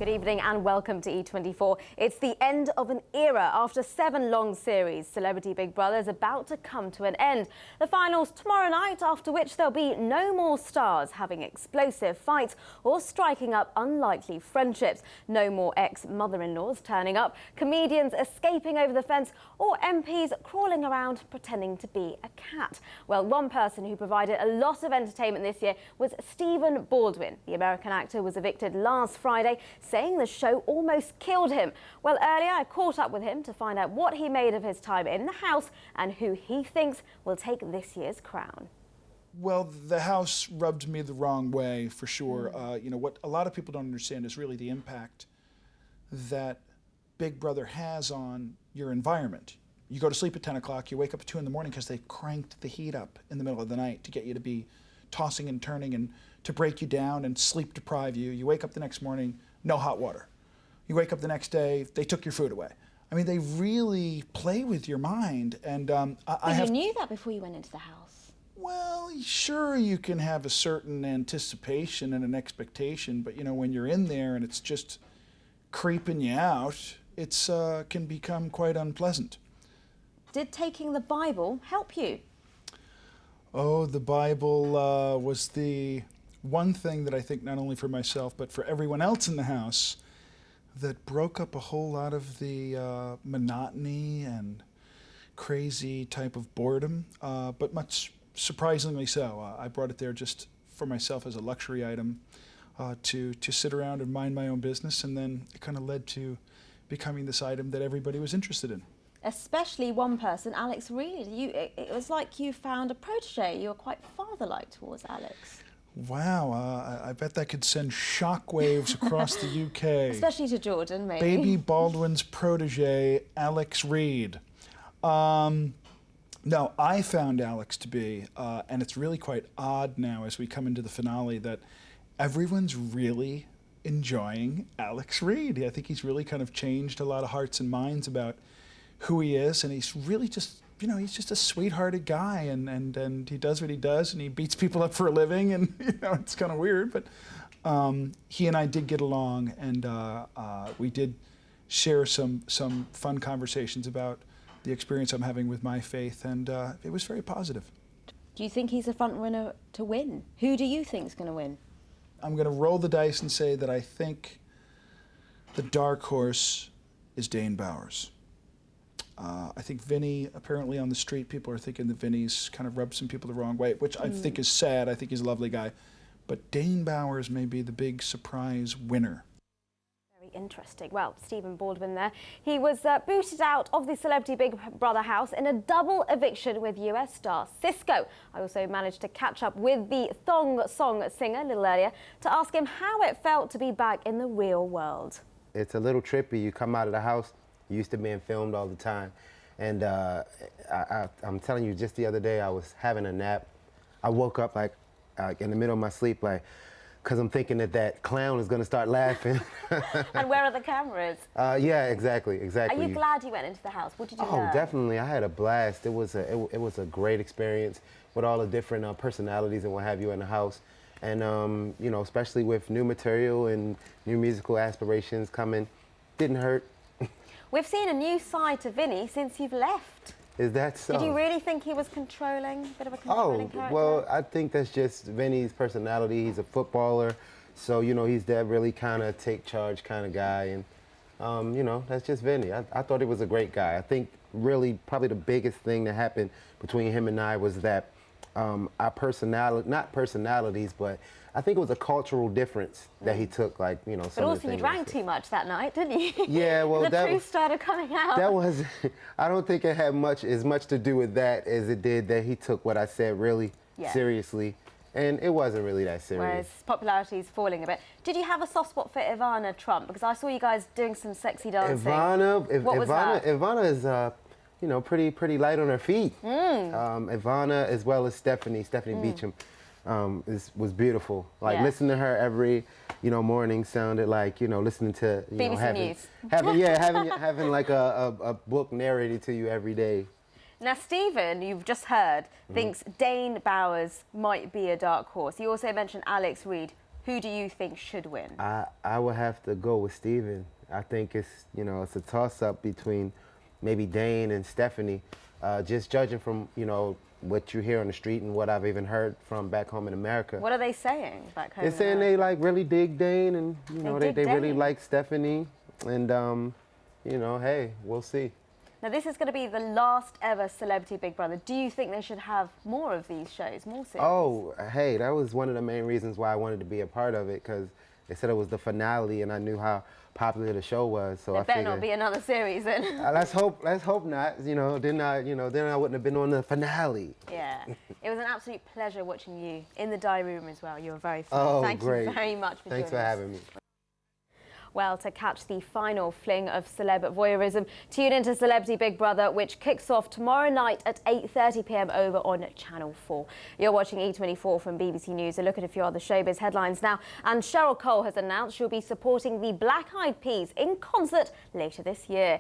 Good evening and welcome to E24. It's the end of an era. After 7 long series, Celebrity Big Brother is about to come to an end. The finals tomorrow night, after which there'll be no more stars having explosive fights or striking up unlikely friendships. No more ex-mother-in-laws turning up, comedians escaping over the fence, or MPs crawling around pretending to be a cat. Well, one person who provided a lot of entertainment this year was Stephen Baldwin. The American actor was evicted last Friday, saying the show almost killed him. Well, earlier I caught up with him to find out what he made of his time in the house and who he thinks will take this year's crown. Well, the house rubbed me the wrong way, for sure. You know, what a lot of people don't understand is really the impact that Big Brother has on your environment. You go to sleep at 10 o'clock, you wake up at 2 in the morning because they've cranked the heat up in the middle of the night to get you to be tossing and turning and to break you down and sleep deprive you. You wake up the next morning, no hot water. You wake up the next day, they took your food away. I mean, they really play with your mind. And you knew that before you went into the house? Well, sure, you can have a certain anticipation and an expectation, but you know, when you're in there and it's just creeping you out, it's can become quite unpleasant. Did taking the Bible help you? Oh, the Bible was the one thing that I think not only for myself, but for everyone else in the house that broke up a whole lot of the monotony and crazy type of boredom, but much surprisingly so. I brought it there just for myself as a luxury item to sit around and mind my own business, and then it kind of led to becoming this item that everybody was interested in. Especially one person, ALEX REID. It was like you found a protege. You were quite father-like towards Alex. Wow, I bet that could send shockwaves across the UK. Especially to Jordan, maybe. Baby Baldwin's protege, ALEX REID. No, I found Alex to be, and it's really quite odd now as we come into the finale, that everyone's really enjoying ALEX REID. I think he's really kind of changed a lot of hearts and minds about who he is, and he's really just, you know, he's just a sweethearted guy, and he does what he does, and he beats people up for a living, and you know, it's kind of weird, but he and I did get along, and we did share some fun conversations about the experience I'm having with my faith, and it was very positive. Do you think he's a front runner to win? Who do you think is going to win? I'm going to roll the dice and say that I think the dark horse is Dane Bowers. I think Vinny, apparently on the street, people are thinking that Vinny's kind of rubbed some people the wrong way, which I think is sad. I think he's a lovely guy. But Dane Bowers may be the big surprise winner. Very interesting. Well, Stephen Baldwin there. He was booted out of the Celebrity Big Brother house in a double eviction with US star Sisqo. I also managed to catch up with the thong song singer a little earlier to ask him how it felt to be back in the real world. It's a little trippy. You come out of the house, used to being filmed all the time, and I'm telling you, just the other day I was having a nap. I woke up like in the middle of my sleep, like, because I'm thinking that clown is going to start laughing. And where are the cameras? Yeah, exactly. Are you glad you went into the house? What did you learn? Oh, definitely. I had a blast. It was a great experience with all the different personalities and what have you in the house. And, you know, especially with new material and new musical aspirations coming, didn't hurt. We've seen a new side to Vinny since you've left. Is that so? Did you really think he was controlling, a bit of a controlling character? Well, I think that's just Vinny's personality. He's a footballer, so, you know, he's that really kind of take charge kind of guy, and, you know, that's just Vinny. I thought he was a great guy. I think really probably the biggest thing that happened between him and I was that our personality, not personalities, but I think it was a cultural difference that he took, like, you know, some but of the also you drank too much that night, didn't you? Yeah, well, the truth started coming out. That was, I don't think it had as much to do with that as it did that he took what I said really seriously, and it wasn't really that serious. Whereas popularity is falling a bit. Did you have a soft spot for Ivana Trump? Because I saw you guys doing some sexy dancing. What was that? Ivana is, you know, pretty light on her feet. Ivana, as well as Stephanie Beecham, was beautiful. Like, listening to her every, you know, morning sounded like, you know, listening to, you know, having like a book narrated to you every day. Now, Stephen, you've just heard, thinks Dane Bowers might be a dark horse. You also mentioned ALEX REID. Who do you think should win? I would have to go with Steven. I think it's, you know, it's a toss-up between maybe Dane and Stephanie. Just judging from, you know, what you hear on the street and what I've even heard from back home in America. What are they saying back home? They're saying they like really dig Dane, and you know they really like Stephanie, and you know, hey, we'll see. Now this is going to be the last ever Celebrity Big Brother. Do you think they should have more of these shows, more series? Oh, hey, that was one of the main reasons why I wanted to be a part of it, because they said it was the finale, and I knew how popular the show was. So there I better figured, not be another series then. let's hope not. You know, then I wouldn't have been on the finale. Yeah, it was an absolute pleasure watching you in the diary room as well. You were very fun. Oh, Thank great. you very much for joining us. Thanks for having me. Well, to catch the final fling of celeb voyeurism, tune into Celebrity Big Brother, which kicks off tomorrow night at 8:30 p.m. over on Channel 4. You're watching E24 from BBC News. A look at a few other showbiz headlines now. And Cheryl Cole has announced she'll be supporting the Black Eyed Peas in concert later this year.